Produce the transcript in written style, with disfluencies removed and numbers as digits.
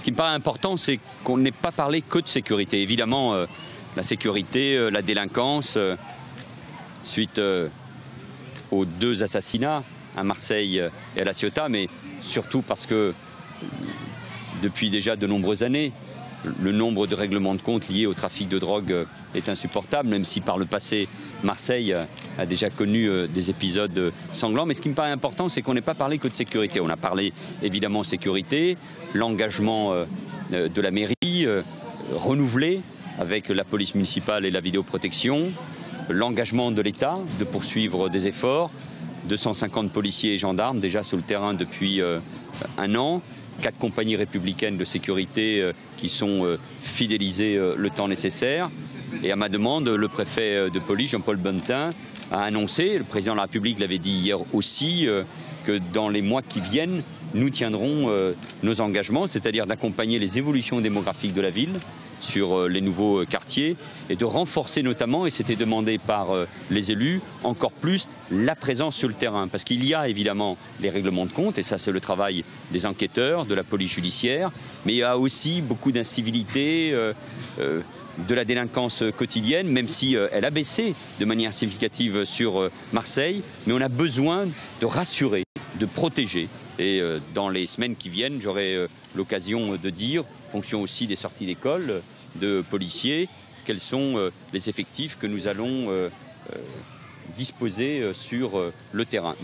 Ce qui me paraît important, c'est qu'on n'ait pas parlé que de sécurité. Évidemment, la sécurité, la délinquance, suite aux 2 assassinats à Marseille et à La Ciotat, mais surtout parce que depuis déjà de nombreuses années, le nombre de règlements de compte liés au trafic de drogue est insupportable, même si par le passé, Marseille a déjà connu des épisodes sanglants. Mais ce qui me paraît important, c'est qu'on n'ait pas parlé que de sécurité. On a parlé évidemment sécurité, l'engagement de la mairie renouvelé avec la police municipale et la vidéoprotection, l'engagement de l'État de poursuivre des efforts, 250 policiers et gendarmes déjà sur le terrain depuis 1 an, 4 compagnies républicaines de sécurité qui sont fidélisées le temps nécessaire. Et à ma demande, le préfet de police, Jean-Paul Bonnetin, a annoncé, le président de la République l'avait dit hier aussi, que dans les mois qui viennent, nous tiendrons nos engagements, c'est-à-dire d'accompagner les évolutions démographiques de la ville sur les nouveaux quartiers et de renforcer notamment, et c'était demandé par les élus, encore plus la présence sur le terrain. Parce qu'il y a évidemment les règlements de compte, et ça c'est le travail des enquêteurs, de la police judiciaire, mais il y a aussi beaucoup d'incivilité, de la délinquance quotidienne, même si elle a baissé de manière significative sur Marseille, mais on a besoin de rassurer, de protéger. Et dans les semaines qui viennent, j'aurai l'occasion de dire, en fonction aussi des sorties d'école, de policiers, quels sont les effectifs que nous allons disposer sur le terrain.